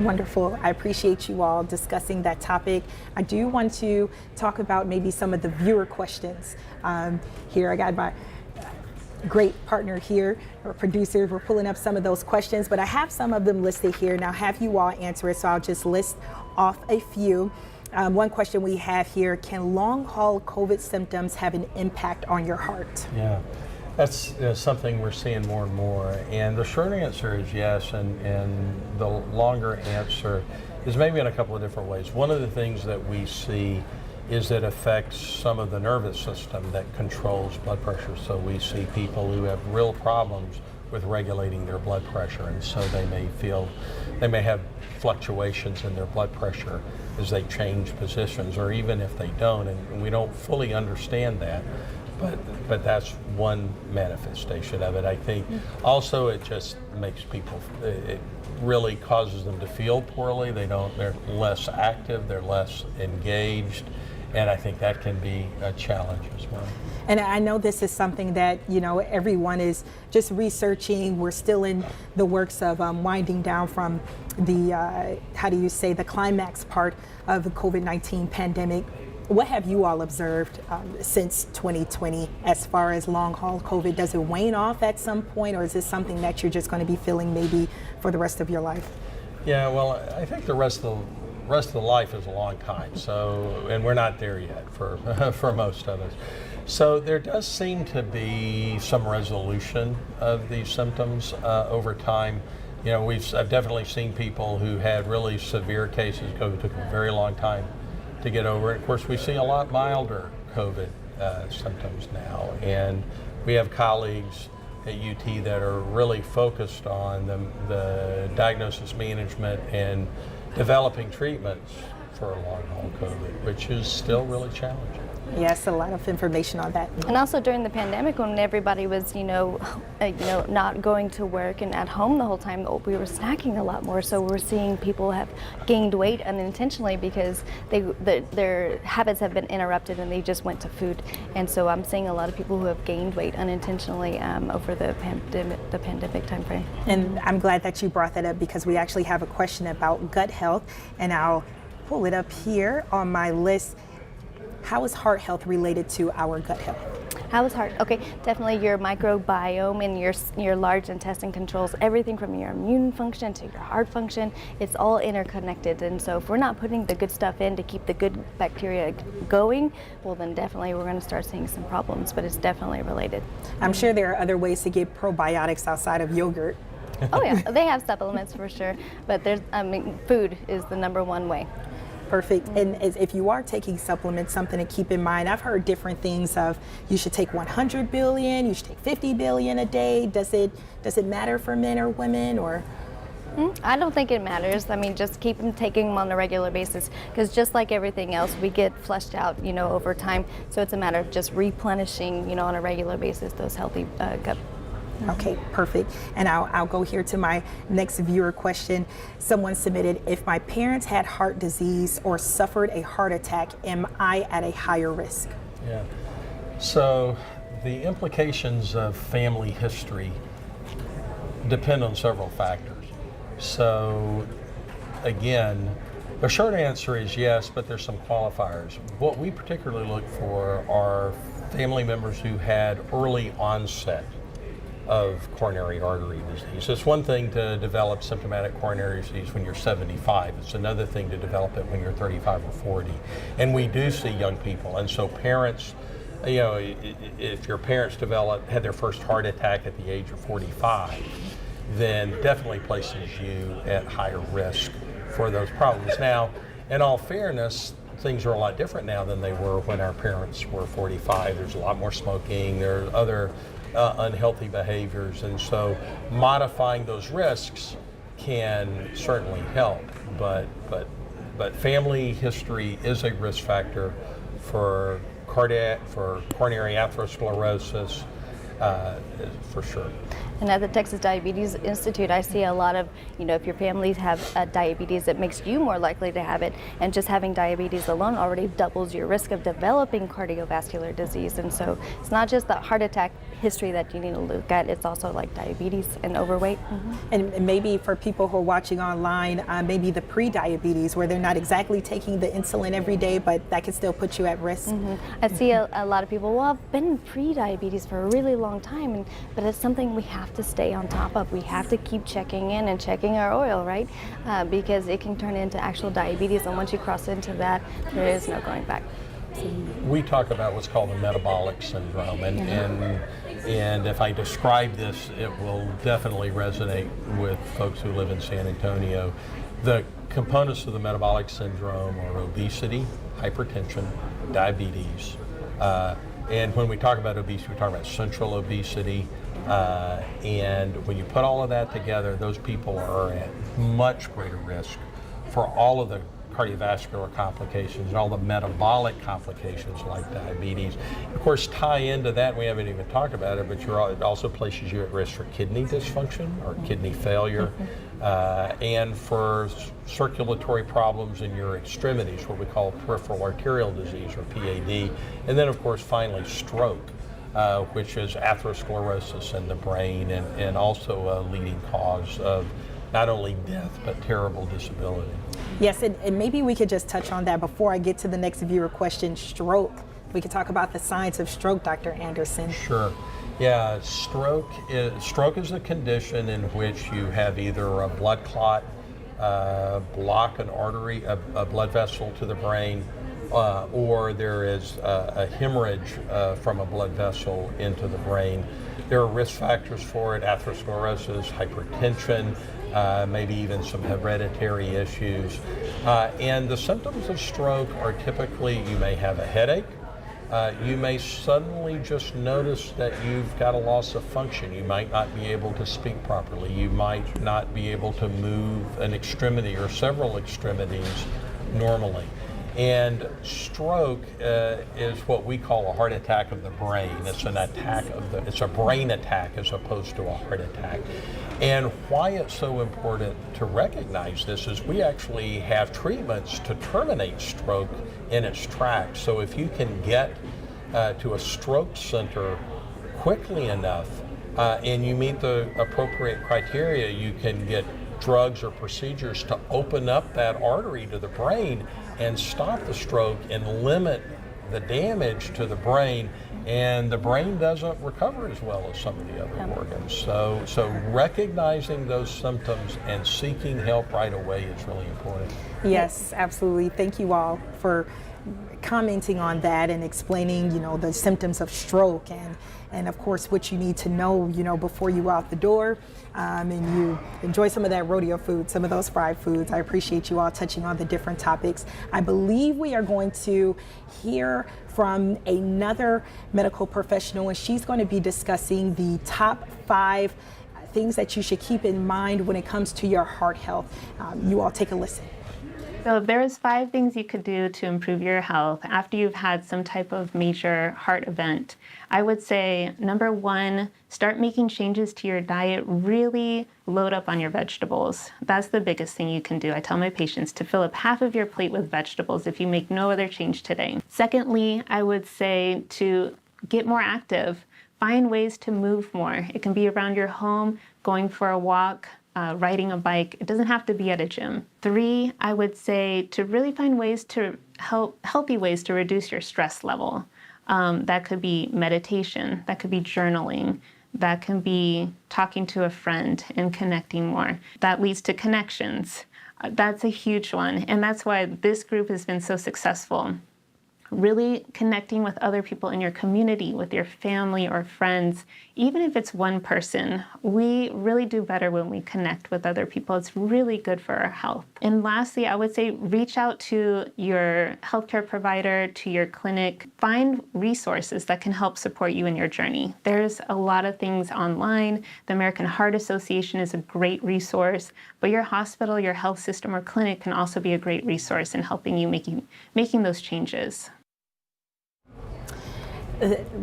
Wonderful. I appreciate you all discussing that topic. I do want to talk about maybe some of the viewer questions. Here I got my great partner here, our producers. We're pulling up some of those questions, but I have some of them listed here. Now have you all answer it, so I'll just list off a few. One question we have here, can long haul COVID symptoms have an impact on your heart? Yeah, that's something we're seeing more and more. And the short answer is yes, and the longer answer is maybe in a couple of different ways. One of the things that we see is it affects some of the nervous system that controls blood pressure. So we see people who have real problems with regulating their blood pressure, and so they may have fluctuations in their blood pressure as they change positions, or even if they don't, and we don't fully understand that, but that's one manifestation of it. I think also it just makes people, it really causes them to feel poorly. They're less active, they're less engaged, and I think that can be a challenge as well. And I know this is something that, everyone is just researching. We're still in the works of winding down from the, the climax part of the COVID-19 pandemic. What have you all observed since 2020 as far as long haul COVID? Does it wane off at some point, or is this something that you're just going to be feeling maybe for the rest of your life? Yeah, well, I think the rest of the life is a long time. So, and we're not there yet for for most of us. So there does seem to be some resolution of these symptoms over time. I've definitely seen people who had really severe cases. COVID took a very long time to get over it. Of course, we see a lot milder COVID symptoms now, and we have colleagues at UT that are really focused on the diagnosis management and developing treatments for long haul COVID, which is still really challenging. Yes, a lot of information on that. And also during the pandemic, when everybody was, not going to work and at home the whole time, we were snacking a lot more. So we're seeing people have gained weight unintentionally because their habits have been interrupted and they just went to food. And so I'm seeing a lot of people who have gained weight unintentionally over the pandemic time frame. And I'm glad that you brought that up, because we actually have a question about gut health, and I'll pull it up here on my list. How is heart health related to our gut health? How is heart? Okay, definitely your microbiome and your large intestine controls everything from your immune function to your heart function. It's all interconnected, and so if we're not putting the good stuff in to keep the good bacteria going, well then definitely we're going to start seeing some problems, but it's definitely related. I'm sure there are other ways to get probiotics outside of yogurt. Oh yeah, they have supplements for sure, but food is the number one way. Perfect. And if you are taking supplements, something to keep in mind, I've heard different things of you should take 100 billion, you should take 50 billion a day. Does it matter for men or women, or? I don't think it matters. Just keep taking them on a regular basis, because just like everything else, we get flushed out, over time. So it's a matter of just replenishing, on a regular basis, those healthy gut. Okay, perfect. And I'll go here to my next viewer question. Someone submitted, if my parents had heart disease or suffered a heart attack, am I at a higher risk? Yeah. So the implications of family history depend on several factors. So again, the short answer is yes, but there's some qualifiers. What we particularly look for are family members who had early onset of coronary artery disease. It's one thing to develop symptomatic coronary disease when you're 75. It's another thing to develop it when you're 35 or 40. And we do see young people. And so parents, if your parents had their first heart attack at the age of 45, then definitely places you at higher risk for those problems. Now, in all fairness, things are a lot different now than they were when our parents were 45. There's a lot more smoking, there are other unhealthy behaviors, and so modifying those risks can certainly help, but family history is a risk factor for coronary atherosclerosis, for sure. And at the Texas Diabetes Institute, I see a lot of, if your families have diabetes, it makes you more likely to have it. And just having diabetes alone already doubles your risk of developing cardiovascular disease. And so it's not just the heart attack history that you need to look at, it's also like diabetes and overweight. And maybe for people who are watching online, maybe the pre-diabetes, where they're not exactly taking the insulin every day, but that can still put you at risk. I see a lot of people, well, I've been pre-diabetes for a really long time, but it's something we have have to stay on top of. We have to keep checking in and checking our oil, right? Because it can turn into actual diabetes, and once you cross into that, there is no going back. We talk about what's called the metabolic syndrome, and if I describe this, it will definitely resonate with folks who live in San Antonio. The components of the metabolic syndrome are obesity, hypertension, diabetes, and when we talk about obesity, we talk about central obesity, and when you put all of that together, those people are at much greater risk for all of the cardiovascular complications and all the metabolic complications like diabetes. Of course, tie into that, we haven't even talked about it, but it also places you at risk for kidney dysfunction or kidney failure, and for circulatory problems in your extremities, what we call peripheral arterial disease or PAD, and then of course finally stroke, which is atherosclerosis in the brain and also a leading cause of not only death but terrible disability. Yes, and maybe we could just touch on that before I get to the next viewer question, stroke. We could talk about the science of stroke, Dr. Anderson. Sure. Yeah, stroke is a condition in which you have either a blood clot, block an artery, a blood vessel to the brain, or there is a hemorrhage from a blood vessel into the brain. There are risk factors for it: atherosclerosis, hypertension, maybe even some hereditary issues. And the symptoms of stroke are typically, you may have a headache, you may suddenly just notice that you've got a loss of function. You might not be able to speak properly. You might not be able to move an extremity or several extremities normally. And stroke is what we call a heart attack of the brain. It's an attack it's a brain attack as opposed to a heart attack. And why it's so important to recognize this is we actually have treatments to terminate stroke in its tracks. So if you can get to a stroke center quickly enough and you meet the appropriate criteria, you can get drugs or procedures to open up that artery to the brain and stop the stroke and limit the damage to the brain, and the brain doesn't recover as well as some of the other organs. So recognizing those symptoms and seeking help right away is really important. Yes, absolutely. Thank you all for commenting on that and explaining, the symptoms of stroke and of course what you need to know, before you out the door. And you enjoy some of that rodeo food, some of those fried foods. I appreciate you all touching on the different topics. I believe we are going to hear from another medical professional, and she's going to be discussing the top 5 things that you should keep in mind when it comes to your heart health. You all take a listen. So there's 5 things you could do to improve your health after you've had some type of major heart event. I would say, number 1, start making changes to your diet. Really load up on your vegetables. That's the biggest thing you can do. I tell my patients to fill up half of your plate with vegetables if you make no other change today. Secondly, I would say to get more active. Find ways to move more. It can be around your home, going for a walk, riding a bike. It doesn't have to be at a gym. 3, I would say to really find ways to healthy ways to reduce your stress level. That could be meditation, that could be journaling, that can be talking to a friend and connecting more. That leads to connections. That's a huge one, and that's why this group has been so successful. Really connecting with other people in your community, with your family or friends, even if it's one person. We really do better when we connect with other people. It's really good for our health. And lastly, I would say reach out to your healthcare provider, to your clinic. Find resources that can help support you in your journey. There's a lot of things online. The American Heart Association is a great resource, but your hospital, your health system, or clinic can also be a great resource in helping you making those changes.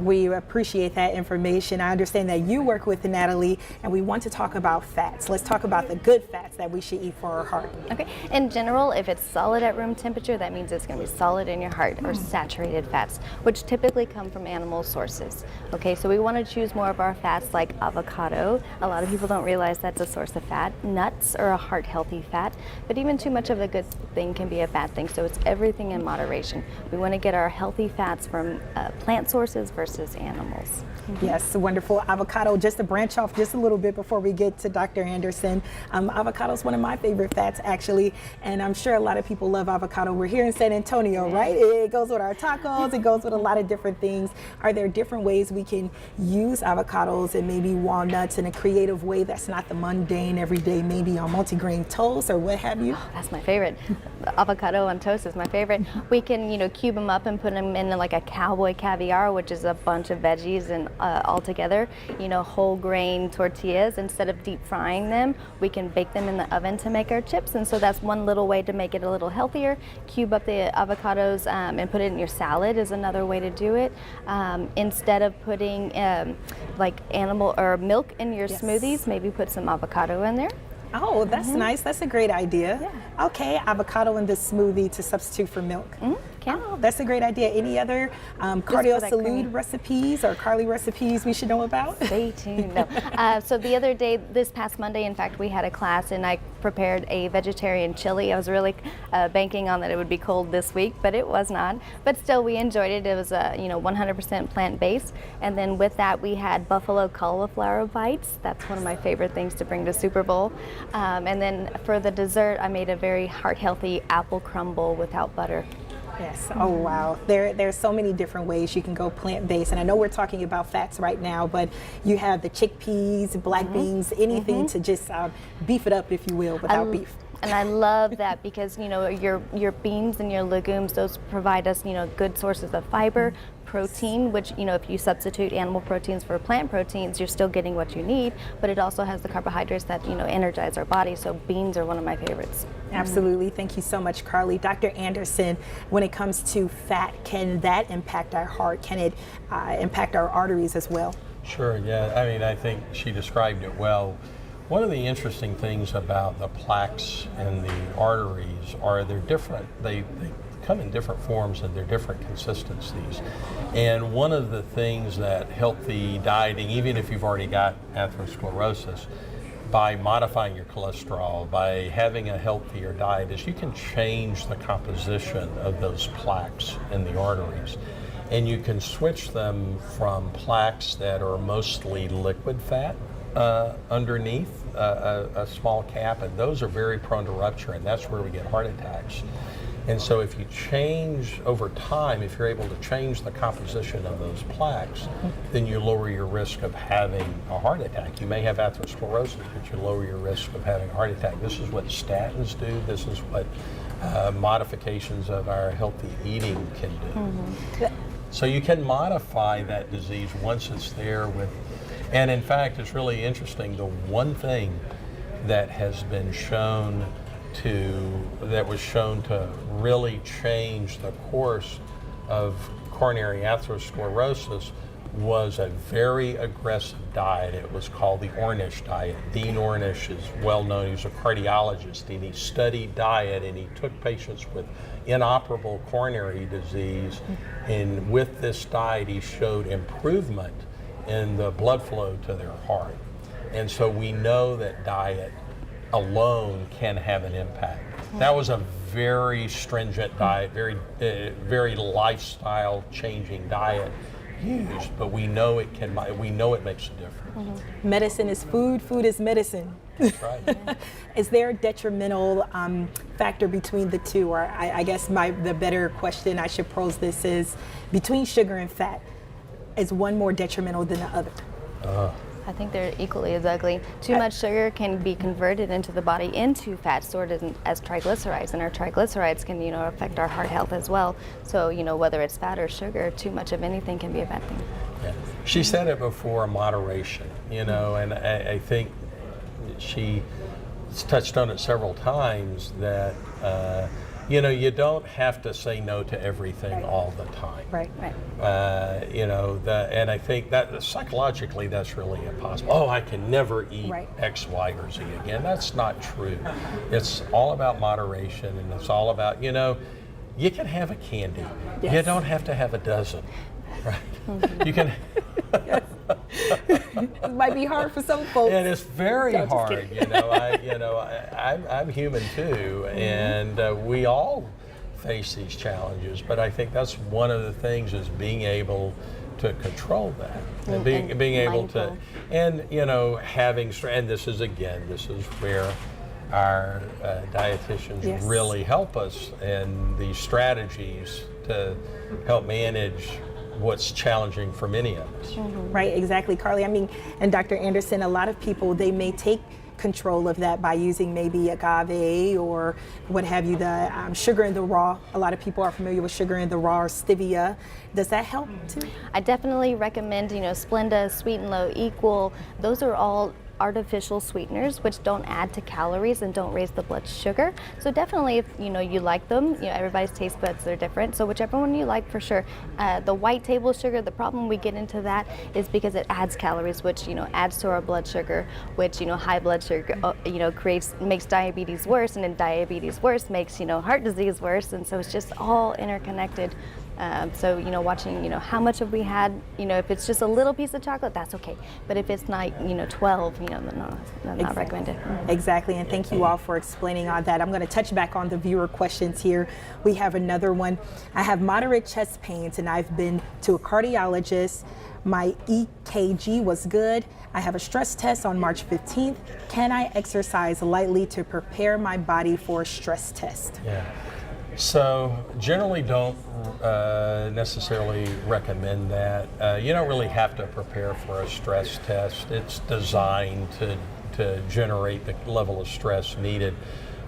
We appreciate that information. I understand that you work with Natalie, and we want to talk about fats. Let's talk about the good fats that we should eat for our heart. Okay, in general, if it's solid at room temperature, that means it's going to be solid in your heart, or saturated fats, which typically come from animal sources. Okay, so we want to choose more of our fats like avocado. A lot of people don't realize that's a source of fat. Nuts are a heart healthy fat, but even too much of a good thing can be a bad thing, so it's everything in moderation. We want to get our healthy fats from plant sources sources versus animals. Yes, wonderful. Avocado, just to branch off just a little bit before we get to Dr. Anderson. Avocado is one of my favorite fats, actually, and I'm sure a lot of people love avocado. We're here in San Antonio, right? It goes with our tacos, it goes with a lot of different things. Are there different ways we can use avocados and maybe walnuts in a creative way that's not the mundane, everyday, maybe on multigrain toast or what have you? Oh, that's my favorite. Avocado on toast is my favorite. We can, cube them up and put them in like a cowboy caviar, which is a bunch of veggies and all together, whole grain tortillas. Instead of deep frying them, we can bake them in the oven to make our chips. And so that's one little way to make it a little healthier. Cube up the avocados and put it in your salad is another way to do it. Instead of putting like animal or milk in your smoothies, maybe put some avocado in there. Oh, that's nice. That's a great idea. Yeah. Okay, avocado in the smoothie to substitute for milk. Oh, that's a great idea. Any other cardio Salud recipes or Carly recipes we should know about? Stay tuned. No. So the other day, this past Monday, in fact, we had a class and I prepared a vegetarian chili. I was really banking on that it would be cold this week, but it was not. But still, we enjoyed it. It was 100% plant-based. And then with that, we had buffalo cauliflower bites. That's one of my favorite things to bring to Super Bowl. And then for the dessert, I made a very heart-healthy apple crumble without butter. Yes. Oh, wow. There's so many different ways you can go plant-based. And I know we're talking about fats right now, but you have the chickpeas, black beans, anything to just beef it up, if you will, without beef. And I love that because, your beans and your legumes, those provide us, good sources of fiber, protein, which, if you substitute animal proteins for plant proteins, you're still getting what you need, but it also has the carbohydrates that, energize our body. So beans are one of my favorites. Absolutely. Thank you so much, Carly. Dr. Anderson, when it comes to fat, can that impact our heart? Can it impact our arteries as well? Sure, yeah. I mean, I think she described it well. One of the interesting things about the plaques in the arteries are they're different. They come in different forms and they're different consistencies. And one of the things that healthy dieting, even if you've already got atherosclerosis, by modifying your cholesterol, by having a healthier diet, is you can change the composition of those plaques in the arteries. And you can switch them from plaques that are mostly liquid fat underneath a small cap, and those are very prone to rupture, and that's where we get heart attacks. And so if you change over time, if you're able to change the composition of those plaques, then you lower your risk of having a heart attack. You may have atherosclerosis, but you lower your risk of having a heart attack. This is what statins do. This is what modifications of our healthy eating can do. So you can modify that disease once it's there and in fact, it's really interesting. The one thing that has been shown that was shown to really change the course of coronary atherosclerosis was a very aggressive diet. It was called the Ornish diet. Dean Ornish is well known. He's a cardiologist, and he studied diet, and he took patients with inoperable coronary disease, and with this diet he showed improvement in the blood flow to their heart. And so we know that diet alone can have an impact. That was a very stringent diet, very lifestyle changing diet used, but we know it makes a difference. Medicine is food, food is medicine. That's right. Is there a detrimental factor between the two? Or I guess the better question I should pose this is, between sugar and fat, is one more detrimental than the other? I think they're equally as ugly. Too much sugar can be converted into the body into fat, stored as triglycerides, and our triglycerides can, affect our heart health as well. So, whether it's fat or sugar, too much of anything can be a bad thing. Yeah. She said it before, moderation, and I think she touched on it several times that, you don't have to say no to everything all the time. Right. And I think that psychologically that's really impossible. Oh, I can never eat X, Y, or Z again. That's not true. It's all about moderation, and it's all about, you can have a candy. Yes. You don't have to have a dozen. Right? You can. It might be hard for some folks. And it's very hard. I'm human too, and we all face these challenges. But I think that's one of the things, is being able to control that, and being able to, and having, and this is where our dietitians really help us in these strategies to help manage what's challenging for many of us. Right, exactly, Carly. I mean, and Dr. Anderson, a lot of people, they may take control of that by using maybe agave or what have you, the sugar in the raw. A lot of people are familiar with sugar in the raw or stevia. Does that help too? I definitely recommend, Splenda, Sweet and Low Equal. Those are all artificial sweeteners which don't add to calories and don't raise the blood sugar. So definitely, if you like them, everybody's taste buds are different, so whichever one you like, for sure. The white table sugar, the problem we get into that is because it adds calories, which adds to our blood sugar, which high blood sugar makes diabetes worse, and then diabetes worse makes heart disease worse, and so it's just all interconnected. So watching how much have we had, if it's just a little piece of chocolate, that's okay, but if it's not 12, no, not recommended. Exactly, and thank you all for explaining all that. I'm going to touch back on the viewer questions here. We have another one. I have moderate chest pains and I've been to a cardiologist. My EKG was good. I have a stress test on March 15th. Can I exercise lightly to prepare my body for a stress test? Yeah. So generally don't necessarily recommend that. You don't really have to prepare for a stress test. It's designed to generate the level of stress needed.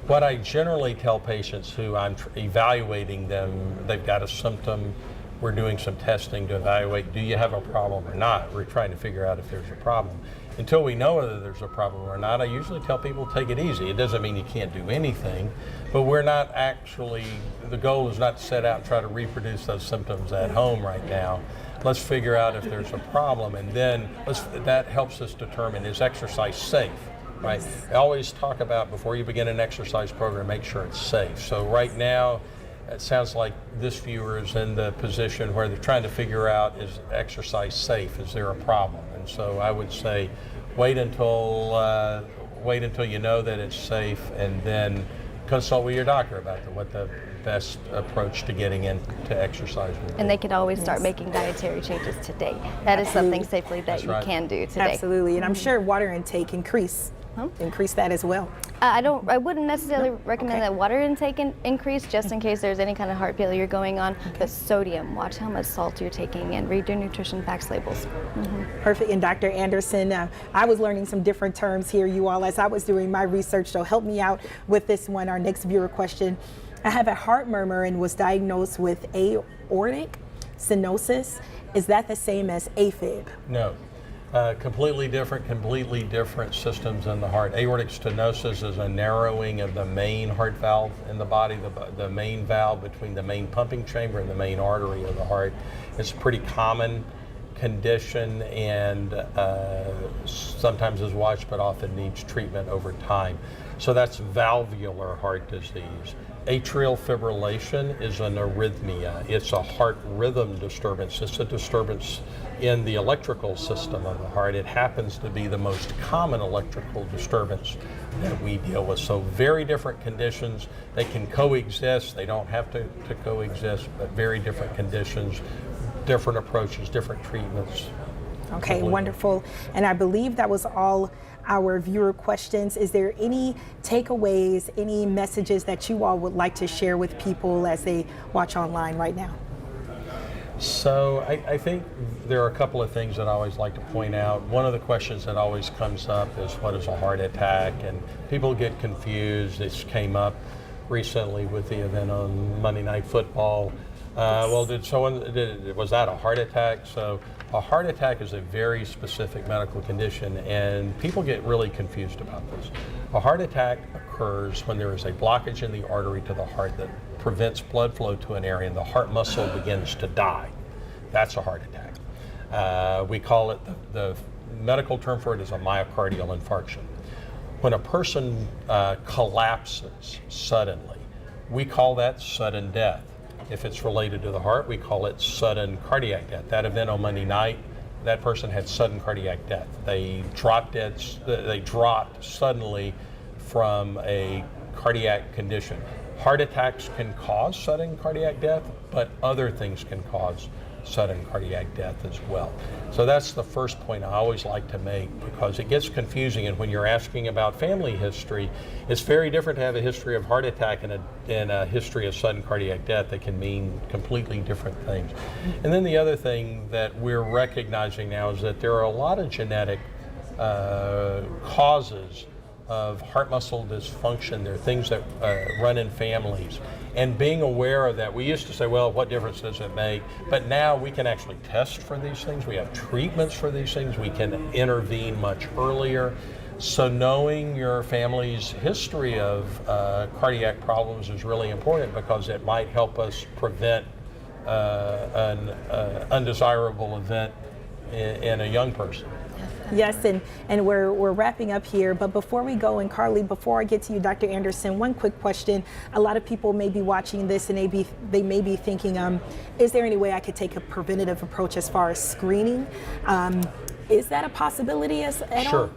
What I generally tell patients who I'm evaluating them, they've got a symptom, we're doing some testing to evaluate, do you have a problem or not? We're trying to figure out if there's a problem. Until we know whether there's a problem or not, I usually tell people take it easy. It doesn't mean you can't do anything, but we're not actually, the goal is not to set out and try to reproduce those symptoms at home right now. Let's figure out if there's a problem, and then that helps us determine, is exercise safe, right? I always talk about, before you begin an exercise program, make sure it's safe. So right now, it sounds like this viewer is in the position where they're trying to figure out, is exercise safe? Is there a problem? And so I would say, wait until you know that it's safe, and then consult with your doctor about what the best approach to getting into exercise will be. And they can always start making dietary changes today. That is something safely that you can do today. Absolutely, and I'm sure water intake increase that as well. I wouldn't necessarily recommend that water intake increase, just in case there's any kind of heart failure going on. But sodium, watch how much salt you're taking, and read your nutrition facts labels. Perfect. And Dr. Anderson, I was learning some different terms here, you all, as I was doing my research, so help me out with this one. Our next viewer question. I have a heart murmur and was diagnosed with aortic stenosis. Is that the same as AFib? No. Completely different systems in the heart. Aortic stenosis is a narrowing of the main heart valve in the body, the main valve between the main pumping chamber and the main artery of the heart. It's a pretty common condition, and sometimes is watched but often needs treatment over time. So that's valvular heart disease. Atrial fibrillation is an arrhythmia. It's a heart rhythm disturbance. It's a disturbance in the electrical system of the heart. It happens to be the most common electrical disturbance that we deal with. So very different conditions. They can coexist. They don't have to coexist, but very different conditions, different approaches, different treatments. Okay, wonderful. And I believe that was all our viewer questions. Is there any takeaways, any messages that you all would like to share with people as they watch online right now? So I think there are a couple of things that I always like to point out. One of the questions that always comes up is, what is a heart attack? And people get confused. This came up recently with the event on Monday Night Football. Was that a heart attack? So a heart attack is a very specific medical condition, and people get really confused about this. A heart attack occurs when there is a blockage in the artery to the heart that prevents blood flow to an area, and the heart muscle begins to die. That's a heart attack. We call it, the medical term for it is a myocardial infarction. When a person collapses suddenly, we call that sudden death. If it's related to the heart, we call it sudden cardiac death. That event on Monday night, that person had sudden cardiac death. They dropped suddenly from a cardiac condition. Heart attacks can cause sudden cardiac death, but other things can cause sudden cardiac death as well. So that's the first point I always like to make, because it gets confusing, and when you're asking about family history, it's very different to have a history of heart attack and a history of sudden cardiac death that can mean completely different things. And then the other thing that we're recognizing now is that there are a lot of genetic causes of heart muscle dysfunction. There are things that run in families. And being aware of that, we used to say, well, what difference does it make? But now we can actually test for these things. We have treatments for these things. We can intervene much earlier. So knowing your family's history of cardiac problems is really important, because it might help us prevent an undesirable event in a young person. Yes, and we're wrapping up here, but before we go, and Carly, before I get to you, Dr. Anderson, one quick question. A lot of people may be watching this and they may be thinking, is there any way I could take a preventative approach as far as screening? Is that a possibility at all? Sure.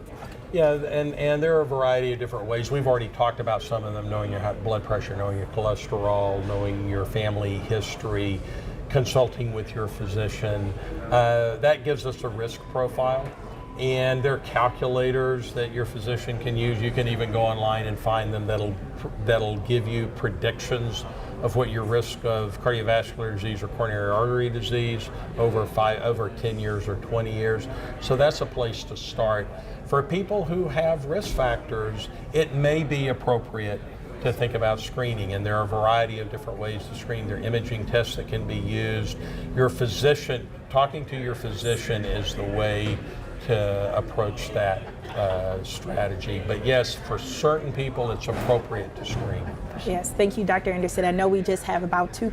Yeah, and there are a variety of different ways. We've already talked about some of them: knowing your blood pressure, knowing your cholesterol, knowing your family history, consulting with your physician. That gives us a risk profile. And there are calculators that your physician can use. You can even go online and find them that'll give you predictions of what your risk of cardiovascular disease or coronary artery disease over 10 years or 20 years. So that's a place to start. For people who have risk factors, it may be appropriate to think about screening, and there are a variety of different ways to screen. There are imaging tests that can be used. Your physician, talking to your physician is the way to approach that strategy. But yes, for certain people, it's appropriate to screen. Yes, thank you, Dr. Anderson. I know we just have about 2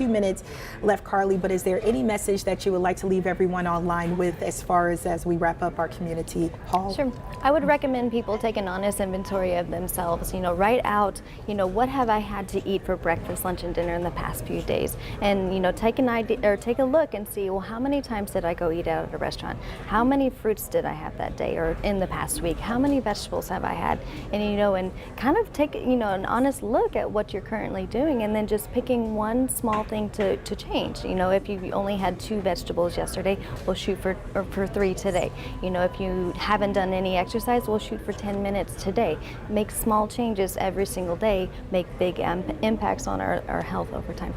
minutes left, Carly, but is there any message that you would like to leave everyone online with as we wrap up our community hall? Sure. I would recommend people take an honest inventory of themselves. Write out, what have I had to eat for breakfast, lunch, and dinner in the past few days, and take a look and see, well, how many times did I go eat out at a restaurant? How many fruits did I have that day or in the past week? How many vegetables have I had? And and kind of take an honest look at what you're currently doing, and then just picking one small thing to change. If you only had 2 vegetables yesterday, we'll shoot for 3 today. If you haven't done any exercise, we'll shoot for 10 minutes today. Make small changes every single day, make big impacts on our health over time.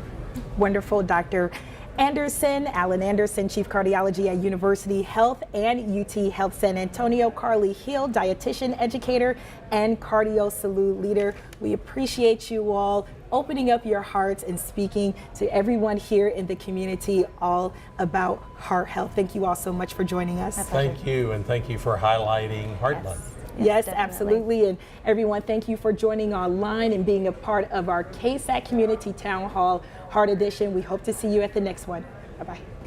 Wonderful, Dr. Anderson, Alan Anderson, Chief Cardiology at University Health and UT Health San Antonio, Carly Hill, dietitian educator and cardio salute leader. We appreciate you all opening up your hearts and speaking to everyone here in the community all about heart health. Thank you all so much for joining us. Thank you, and thank you for highlighting Heart Month. Yes, absolutely. And everyone, thank you for joining online and being a part of our KSAT Community Town Hall Heart Edition. We hope to see you at the next one. Bye-bye.